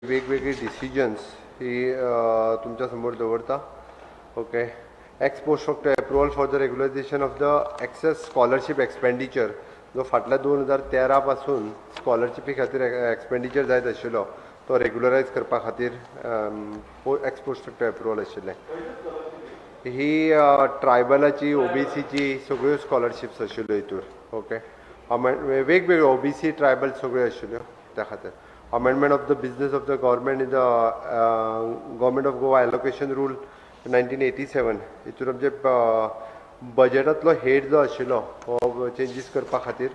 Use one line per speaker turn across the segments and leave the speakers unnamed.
वेगवेगळी डिसिजन्स ही तुमच्या समोर दवरता. Okay. Ex post facto approval for the regularization of the excess scholarship expenditure जो फाटल्या 2013 पासून स्कॉलरशिपी खातीर एक्सपेंडिचर जायत आशिल्लो तो रेग्युलरायज करपा खातीर एक्स पोस्ट फॅक्टर अप्रुवल आशिल्लें. ही ट्रायबलाची ओबीसीची सगळ्यो स्कॉलरशिप्स आशिल्ल्यो हितूर. ओके. वेगवेगळ्यो ओबीसी ट्रायबल सगळ्यो आशिल्ल्यो त्या खातीर. Amendment of the business of the government in the Government of Goa allocation rule 1987 हितून आमचे बजेटांतलो हेड जो आशिल्लो हो चेंजीस करपा खातीर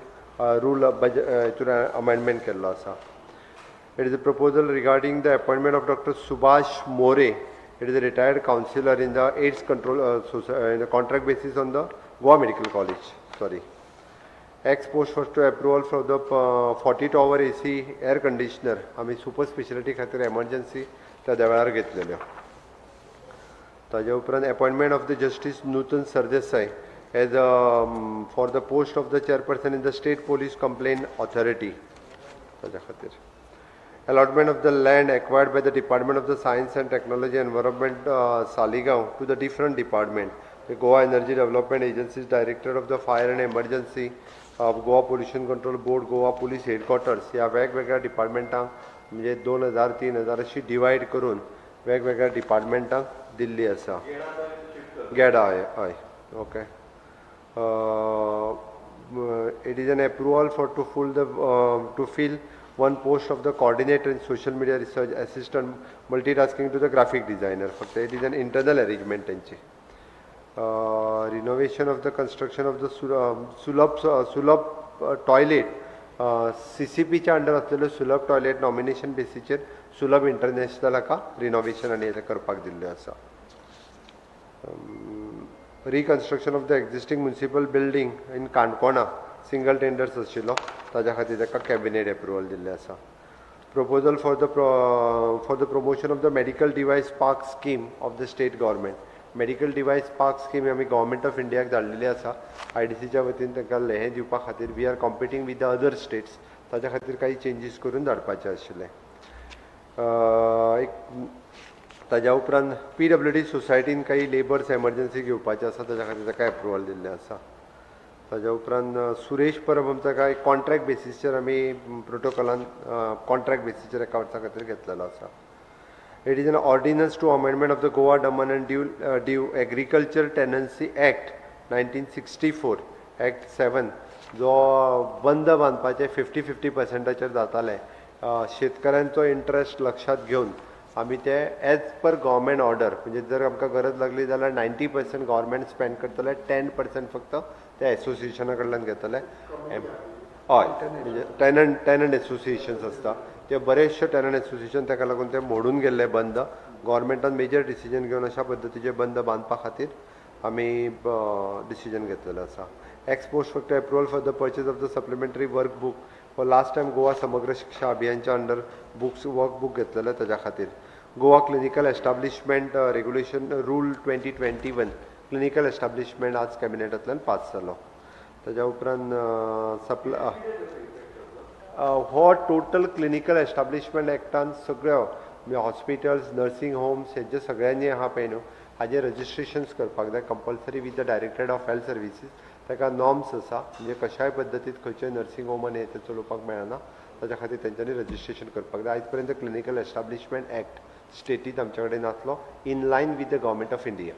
रूल हितून अमेंडमेंट केल्लो आसा. It is a proposal regarding the appointment of Dr. Subhash More. It is a retired councillor in the AIDS control in the contract basis on the Goa Medical College. Sorry. Ex post first approval for the 40-hour AC air conditioner आम्ही super speciality खातीर emergency त्या वेळार घेतलेल्यो. ताजे उपरांत appointment of the Justice Nutan Sardesai as for the post of the chairperson in the state police complaint authority ताज्या खातीर. Allotment of the land acquired by the Department of the Science and Technology Environment Saligaon to the different department. The Goa Energy Development Agency's Director of the Fire and Emergency of Goa Pollution Control Board, Goa Police Headquarters ह्या वेगवेगळ्या डिपार्टमेंटांक म्हणजे 2000-3000 अशी divide करून वेगवेगळ्या डिपार्टमेंटांक दिल्ली आसा. गेडा हय. Okay. It is an approval for to fill one post of the coordinator in social media research assistant multitasking to the graphic designer. फक्त it is an internal arrangement त्यांची. Renovation of the construction of the Sulabh toilet CCP च्या under असलेलो सुलभ toilet nomination बेसिसचेर सुलभ international हाका renovation आनी हें करपाक दिल्लें आसा. Reconstruction of the existing municipal building in काणकोणा सिंगल टेंडर्स आशिल्लो ताज्या खातीर ताका कॅबिनेट अप्रुवल दिल्लें आसा. Proposal for the promotion of the medical device park scheme of the state government. Medical device park scheme आमी गव्हर्मेंट ऑफ इंडियाक धाडलेली आसा. IDCच्या वतीन तांकां हें दिवपा खातीर we are competing with the other states ताज्या खातीर काही चेंजीस करून धाडपाचें आशिल्लें. ताज्या उपरांत PWD सोसायटीन काही लेबर्स एमर्जन्सी घेवपाचें आसा ताज्या खातीर ताका अप्रुवल दिल्लें आसा. ताज्या उपरांत सुरेश परब आमचा काय कॉन्ट्रॅक्ट बेसिसचेर आमी प्रोटोकॉलान कॉन्ट्रॅक्ट बेसिसचेर एका वर्सा खातीर घेतलेलो आसा. It is an ordinance to amendment of the Goa Daman and Diu Agriculture Tenancy Act 1964 Act 7 जो बंद बांदपाचे 50-50% जाताले. शेतकऱ्यांचो इंट्रस्ट लक्षात घेवन आमी ते एज पर गव्हर्मेंट ऑर्डर म्हणजे जर आमकां गरज लागली जाल्यार 90% गव्हर्मेंट स्पेंड करतले, 10% फक्त त्या एसोसिएशना कडल्यान घेतले. हय म्हणजे टेनंट एसोसिएशन्स आसता ते बरेचशे टेनंट एसोसिएशन ताका लागून ते मोडून गेल्ले बंद. गव्हर्मेंटान मेजर डिसिजन घेवन अशा पद्दतीचे बंद बांदपा खातीर आमी डिसिजन घेतलेलो आसा. एक्स पोस्ट फक्त approval for the purchase of the supplementary work book for last time Goa समग्र शिक्षा अभियानच्या अंडर वर्क बुक घेतलेले ताज्या खातीर. Goa clinical establishment regulation rule 2021 clinical establishment आज कॅबिनेटांतल्यान पास जालो. ताज्या उपरांत हो टोटल क्लिनिकल एस्टाब्लिशमेंट एक्टान सगळ्यो म्हणजे हॉस्पिटल्स नर्सिंग होम्स हेजे सगळ्यांनी आहा पळय न्हू हाजे रजिस्ट्रेशन्स करपाक जाय compulsory with the directorate of health services. ताका नॉर्म्स आसा म्हणजे कशाय पद्दतीत खंयचेय नर्सिंग होमान हे चलोवपाक मेळना ताच्या खातीर तेंच्यांनी रजिस्ट्रेशन करपाक जाय. आयज पर्यंत क्लिनिकल एस्टाब्लिशमेंट एक्ट स्टेटीत आमच्या कडेन नासलो in line with the government of India.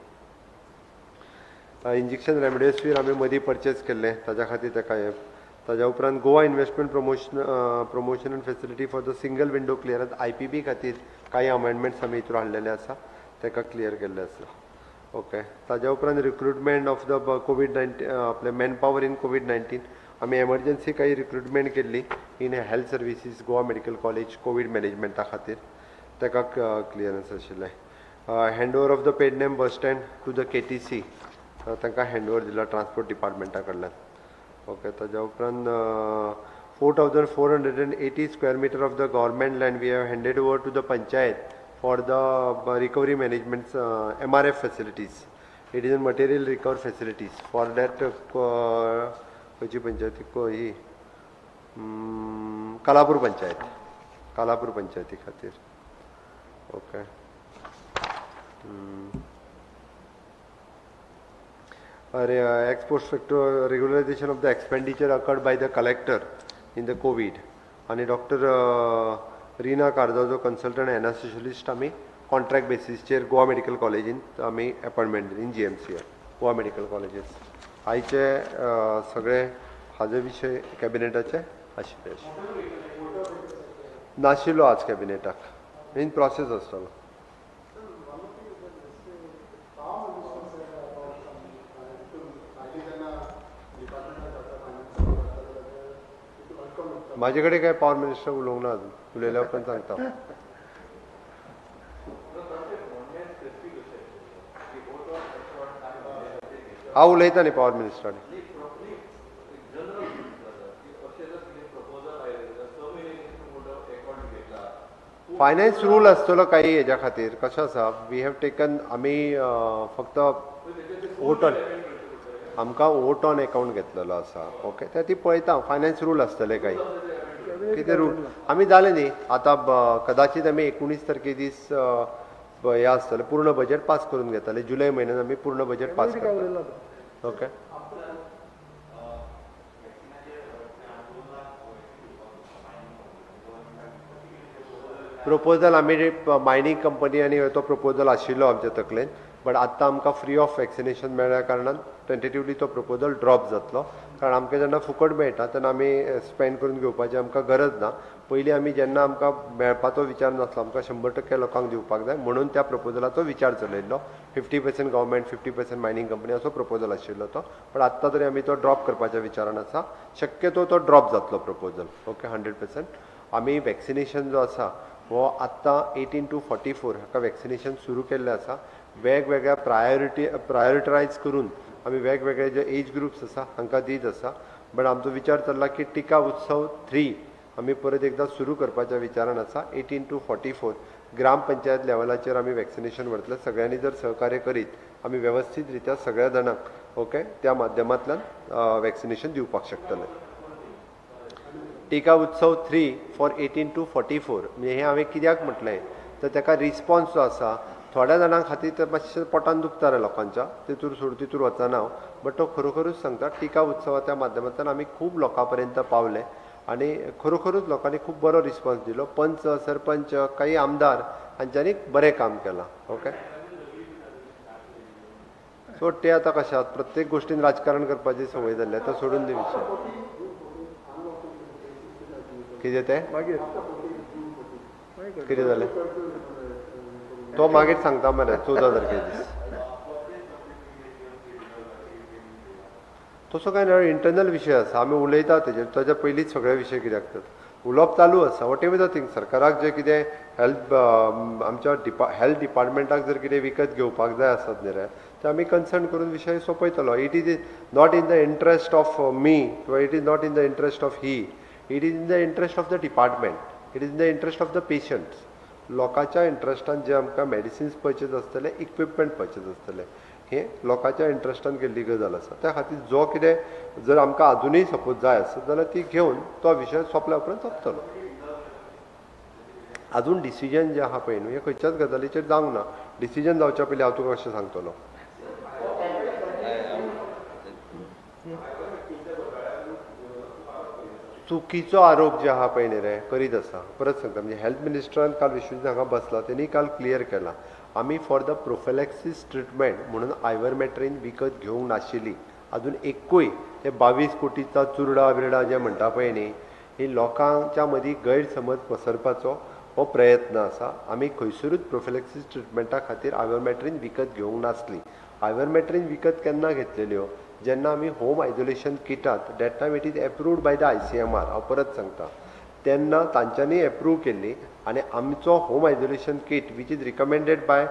Injection remdesivir आमी मदीं परचेज केल्लें ताच्या खातीर ताका हे. ताज्या उपरांत Goa investment promotion end facility for the single window clearance IPP खातीर काही अमेंडमेंट्स आमी हितूर हाडलेले आसा ताका क्लियर केल्ले आसा. ओके. ताज्या उपरांत रिक्रुटमेंट ऑफ द COVID-19 आपले मॅन पॉवर इन COVID-19 आमी एमर्जन्सी काही रिक्रुटमेंट केल्ली in health services Goa medical college covid मॅनेजमेंटा खातीर ताका क्लियरन्स आशिल्लें. Hand over of the Pernem bus stand to the KTC तांकां हँड ओवर दिला ट्रान्सपोर्ट डिपार्टमेंटा कडल्यान. ओके. ताज्या उपरांत 4,480 square meter of the government land we have handed over to the panchayat for the recovery management MRF facilities. It is a material recovery facilities for that खंयची पंचायत ही कालापूर पंचायती खातीर. Okay. Ex post facto regularization of the expenditure occurred by the collector in the COVID. आणि doctor Reena कारजाव जो consultant एनास्थिशियोलिस्ट आम्ही contract बेसिसचेर Goa medical कॉलेजीन आम्ही appointment in GMC Goa medical colleges आयचे सगळे हाजे विशय कॅबिनेटाचे आशिल्ले नाशिल्लो आज कॅबिनेटाक इन प्रोसेस आसतलो. माझे कडेन काय पॉवर मिनिस्टर उलोवंक ना अजून उलयल्यार पण सांगता. हांव उलयता न्ही पॉवर मिनिस्टरान. फायनान्स रूल आसतलो काही हेज्या खातीर कशें आसा वी हॅव टेकन आमी फक्त वोट ऑन आमकां वोट ऑन अकाउंट घेतलेलो आसा. ओके ते ती पळयता फायनान्स रूल आसतले काही कितें रूल आमी जालें न्ही आतां कदाचित आमी 19 तारखे दीस हे आसतलें पूर्ण बजेट पास करून घेतले. जुलय म्हयन्यान आमी पूर्ण बजेट पास करतले. ओके प्रपोजल आमी मायनिंग कंपनी आनी तो प्रपोजल आशिल्लो आमच्या तकलेन बट आत्तां आमकां फ्री ऑफ वॅक्सिनेशन मेळ्ळ्या कारणान टेंटेटिवली तो प्रपोजल ड्रॉप जातलो. कारण आमकां जेन्ना फुकट मेळटा तेन्ना आमी स्पेंड करून घेवपाची आमकां गरज ना. पयलीं आमी जेन्ना आमकां मेळपाचो विचार नासलो आमकां 100% लोकांक दिवपाक जाय म्हणून त्या प्रपोजलाचो विचार चलयल्लो. 50% गव्हर्मेंट 50% मायनिंग कंपनी असो प्रपोजल आशिल्लो तो. पण आत्तां तरी आमी तो ड्रॉप करपाच्या विचारान आसा. शक्यतो तो ड्रॉप जातलो प्रपोजल. ओके 100%. आमी वॅक्सिनेशन जो आसा हो आत्तां 18 to 44 हाका वॅक्सिनेशन सुरू केल्लें आसा. वेगवेगळ्या प्रायोरिटायज करून आमी वेगवेगळे जे एज ग्रुप्स आसा हांकां दीत आसा. बट आमचो विचार चल्ला की टिका उत्सव 3 आमी परत एकदां सुरू करपाच्या विचारान आसा. 18 to 44 ग्रामपंचायत लेवलाचेर आमी वॅक्सिनेशन व्हरतले. सगळ्यांनी जर सहकार्य करीत आमी वेवस्थीत रित्या सगळ्या जाणांक ओके त्या माध्यमांतल्यान वॅक्सिनेशन दिवपाक शकतले. टिका उत्सव 3 फॉर 18 to 44 म्हणजे हे हांवें कित्याक म्हटलें तर ताका रिस्पॉन्स जो आसा थोड्या जाणां खातीर ते मातशें पोटान दुखता रे लोकांच्या तितूर वचना हांव. बट तो खरोखरूच सांगता टिका उत्सवाच्या माध्यमांतल्यान आमी खूब लोकां पर्यंत पावले आनी खरोखरूच लोकांनी खूब बरो रिस्पॉन्स दिलो. पंच सरपंच काही आमदार हांच्यांनी बरें काम केलां. ओके सो ते आतां कशें आसा प्रत्येक गोश्टीन राजकारण करपाची संवय जाल्ली आतां सोडून दी विशय कितें तें कितें जालें तो मागीर सांगता मरे 14 तारखे दीस. तसो कांय ना इंटरनल विशय आसा आमी उलयता तेजेर ताच्या पयलींच सगळे विशय कित्याक जातात उलोवप चालू आसा. वॉट एवर द थिंग सरकाराक जे कितें आमच्या हेल्थ डिपार्टमेंटाक जर कितें विकत घेवपाक जाय आसत न्ही रे ते आमी कन्सर्न करून विशय सोंपयतलो. It is not in the interest of me किंवा it is not in the interest of he. It is in the interest of the department. It is in the interest of the patients. लोकांच्या इंट्रस्टान जे आमकां medicines purchase आसतले equipment purchase आसतले हे लोकांच्या इंट्रस्टान केल्ली गजाल आसा. त्या खातीर जो कितें जर आमकां आजुनूय सपोज जाय आसत जाल्यार ती घेवन तो विशय सोंपल्या उपरांत सोंपतलो. आजून डिसिजन जे आहा पळय न्हू हे खंयच्याच गजालीचेर जावंक ना. डिसिजन जावच्या पयलीं हांव तुका कशें सांगतलो. चुकीचो आरोप जे आहा पळय न्ही रे करीत आसा. परत सांगता म्हणजे हेल्थ मिनिस्टरान काल विश्वजीत हांगा बसला तेणी काल क्लियर केला आमी फॉर द प्रोफिलॅक्सीस ट्रिटमेंट म्हणून आयवरमॅट्रीन विकत घेवंक नाशिल्ली. अजून एकूय ते 22 कोटीचा चुरडा बिरडा जे म्हणटा पळय न्ही ही लोकांच्या मदीं गैरसमज पसरपाचो हो प्रयत्न आसा. आमी खंयसरूच प्रोफिलॅक्सीस ट्रिटमेंटा खातीर आयवरमॅट्रीन विकत घेवंक नासली. आयवरमॅट्रीन विकत केन्ना घेतलेल्यो जेन्ना आमी होम आयसोलेशन किटात that time it is approved by the ICMR. हांव परत सांगता तेन्ना तांच्यांनी एप्रूव केल्ली आनी आमचो home isolation kit which is recommended by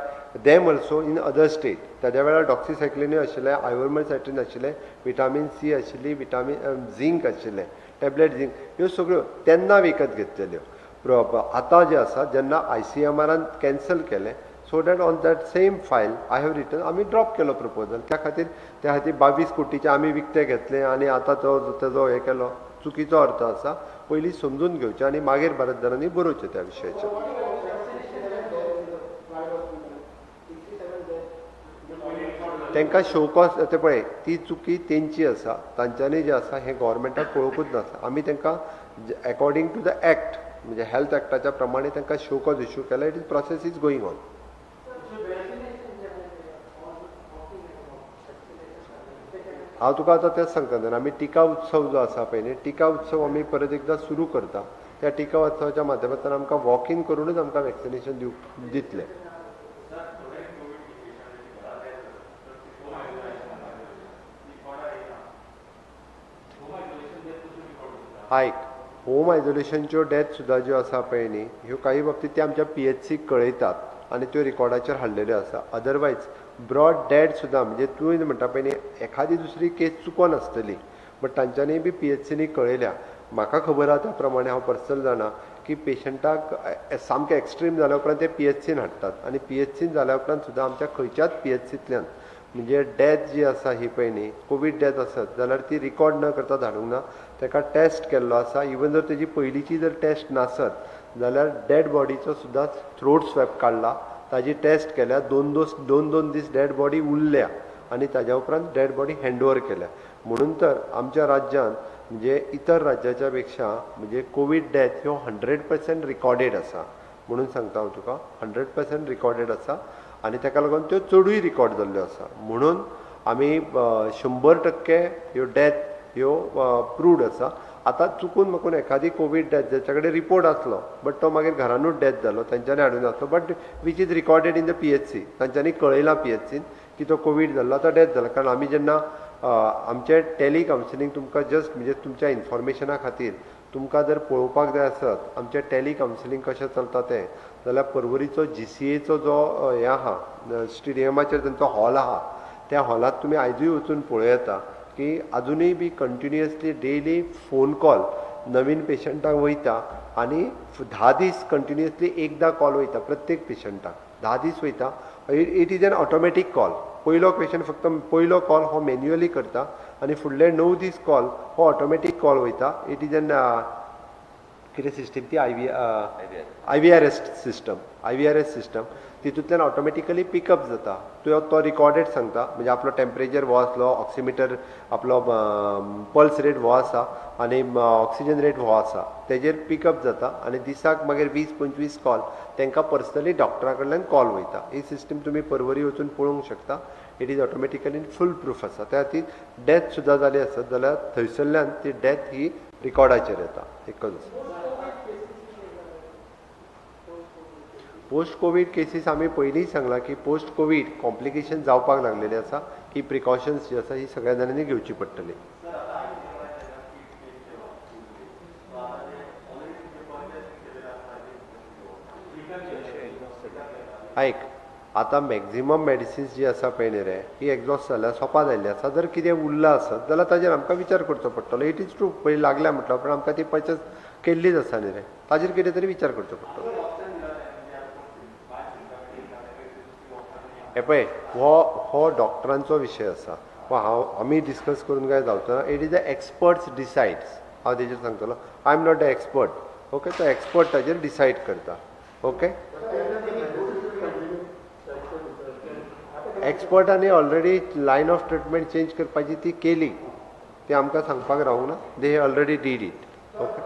them also in other state. तेद्या वेळार डॉक्सिसायक्लिनूय आशिल्लें आयवरमॅसायट्रीन आशिल्लें विटामीन C आशिल्ली विटामीन झिंक आशिल्लें टॅबलेट झिंक ह्यो सगळ्यो तेन्ना विकत घेतलेल्यो. आतां जे आसा जेन्ना ICMRन कॅन्सल केलें so that on that same file I have written आमी ड्रॉप केलो प्रपोजल. त्या खातीर 22 कोटीचे आमी विकते घेतले आनी आतां तो तेजो हे केलो चुकीचो अर्थ आसा. पयलीं समजून घेवचें आनी मागीर भारत जाणांनी बरोवचें त्या विशयाचेर. तांकां शो कॉज ते पळय ती चुकी तेंची आसा, तांच्यांनी जे आसा हें गव्हर्मेंटाक कळोवंकूच नासा. आमी तांकां अकॉर्डिंग टू द एक्ट म्हणजे हेल्थ एक्टाच्या प्रमाणे तांकां शो कॉज इश्यू केला. It is process is going on. हांव तुका आतां तेंच सांगता न्हू, आमी टिका उत्सव जो आसा पळय न्ही, टिका उत्सव आमी परत एकदां सुरू करता. त्या टिका उत्सवाच्या माध्यमांतल्यान आमकां वॉक इन करूनच आमकां वॅक्सिनेशन दितले. आयक, होम आयसोलेशनच्यो डेथ सुद्दां ज्यो आसा पळय न्ही, ह्यो काही बाबतींत ते आमच्या PHCक कळयतात आनी त्यो रिकॉर्डाचेर हाडलेल्यो आसा. अदरवायज ब्रॉड डेथ सुद्दां म्हणजे तुवें म्हणटा पळय न्ही, एखादी दुसरी केस चुकोन आसतली बट तांच्यांनी बी PHCनी कळयल्या. म्हाका खबर आहा त्या प्रमाणे हांव पर्सनल जाणा की पेशंटाक सामकें एक्स्ट्रीम जाल्या उपरांत ते PHCन हाडटात आनी PHCन जाल्या उपरांत सुद्दां आमच्या खंयच्याच PHCंतल्यान म्हणजे डेथ जी आसा ही पळय न्ही, कोवीड डेथ आसत जाल्यार ती रिकॉर्ड न करता धाडूंक ना. ताका टेस्ट केल्लो आसा. इवन जर तेजी पयलींची जर टेस्ट नासत जाल्यार डेड बॉडीचो सुद्दां थ्रोट स्वॅप काडला, ताजी टेस्ट केल्या, दोन दीस डेड बॉडी उरल्या आनी ताज्या उपरांत डेड बॉडी हँडओवर केल्या. म्हणून तर आमच्या राज्यांत म्हणजे इतर राज्याच्या पेक्षा म्हणजे कोवीड डेथ ह्यो 100% रिकॉर्डेड आसा. म्हणून सांगता हांव तुका 100% रिकॉर्डेड आसा आनी ताका लागून त्यो चडूय रिकॉर्ड जाल्ल्यो आसा. म्हणून आमी 100% ह्यो डेथ ह्यो प्रूव्ड आसा. आतां चुकून मागून एखादी कोवीड डेथ जाच्या कडेन रिपोर्ट आसलो बट तो मागीर घरानूच डेथ जालो, तांच्यांनी हाडून आसलो but which is recorded in the PHC. तांच्यांनी कळयलां PHCन की तो कोवीड जाल्लो, तो डेथ जालो. कारण आमी जेन्ना आमचें टॅली कावन्सिलींग तुमकां जस्ट म्हणजे तुमच्या इन्फॉर्मेशना खातीर तुमकां जर पळोवपाक जाय आसत आमचें टॅली कावन्सिलींग कशें चलता तें, जाल्यार पर्वरीचो GCAचो जो हें आहा स्टेडियमाचेर तांचो हॉल आहा, त्या हॉलांत तुमी आयजूय वचून पळोवं येता की अजुनूय बी कंटिन्युअसली डेली फोन कॉल नवीन पेशंटाक वयता आनी 10 दीस कंटिन्युअसली एकदां कॉल वयता प्रत्येक पेशंटाक. 10 दीस वयता. It is an automatic call. पयलो पेशंट फक्त पयलो कॉल हो मॅन्युअली करता आनी फुडले 9 दीस कॉल हो ऑटोमॅटीक कॉल वयता. इट इज एन कितें सिस्टम ती IVRS सिस्टम. तितूंतल्यान ऑटोमॅटिकली पिकअप जाता. तो रिकॉर्डेड सांगता म्हणजे आपलो टेम्परेचर हो आसलो, ऑक्सिमिटर आपलो पल्स रेट हो आसा आनी ऑक्सिजन रेट हो आसा, तेजेर पिकअप जाता आनी दिसाक मागीर 20-25 कॉल तांकां पर्सनली डॉक्टरा कडल्यान कॉल वयता. ही सिस्टम तुमी परवरी वचून पळोवंक शकता. It is automatically foolproof आसा. त्या खातीर डेथ सुद्दां जाली आसत जाल्यार थंयसरल्यान ती डेथ ही रिकॉर्डाचेर येता. एकच पोस्ट कोवीड केसीस आमी पयलींच सांगला की पोस्ट कोवीड कॉम्प्लिकेशन जावपाक लागलेली आसा. ही प्रिकॉशन्स जी आसा ही सगळ्या जाणांनी घेवची पडटली. आयक, आतां मॅक्झिमम मेडिसिन्स जी आसा पळय न्ही रे, ही एक्झॉस्ट जाल्या सोंपा जाल्ली आसा. जर कितें उरलां आसत जाल्यार ताजेर आमकां विचार करचो पडटलो. इट इज ट्रू, पयलीं लागल्या म्हटलं पण आमकां ती पर्चेस केल्लीच आसा न्ही रे, ताजेर कितें तरी विचार करचो पडटलो. हे पळय हो डॉक्टरांचो विशय आसा, हो आमी डिस्कस करून काय जावचो ना. It is the experts decides. हांव तेजेर सांगतलो. I am not the expert. Okay, तो एक्सपर्ट ताजेर डिसायड करता. ओके, एक्सपर्टांनी already line of treatment change करपाची ती केली, ती आमकां सांगपाक रावूंक ना. दे हे ऑलरेडी डीड इट. ओके,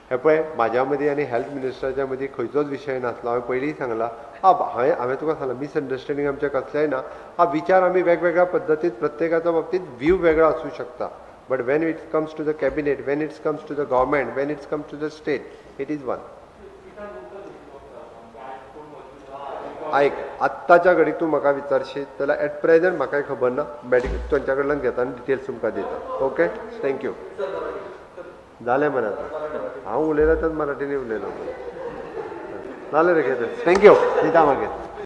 हे पळय म्हाज्या मदीं आनी हेल्थ मिनिस्टराच्या मदीं खंयचोच विशय नासलो. हांवें पयलीं सांगलां हांवें तुका सांगलां मिसअंडरस्टँडींग आमचें कसलेंय ना. विचार आमी वेगवेगळ्या पद्दतीन प्रत्येकाच्या बाबतींत व्यू वेगळो आसूं शकता but when it comes to the cabinet, when it's comes to the government, when it's comes to the state, it is one. आयक, आत्ताच्या घडीक तूं म्हाका विचारशीत जाल्यार एट प्रेझंट म्हाकाय खबर ना. मेडिकल तुमच्या कडल्यान घेता आनी डिटेल्स तुमकां दिता. Okay, thank you. जालें मरे आतां हांव उलयलां तेच मराठीनी उलयलो. जालें रे कितें. थँक्यू. दिता मागीर.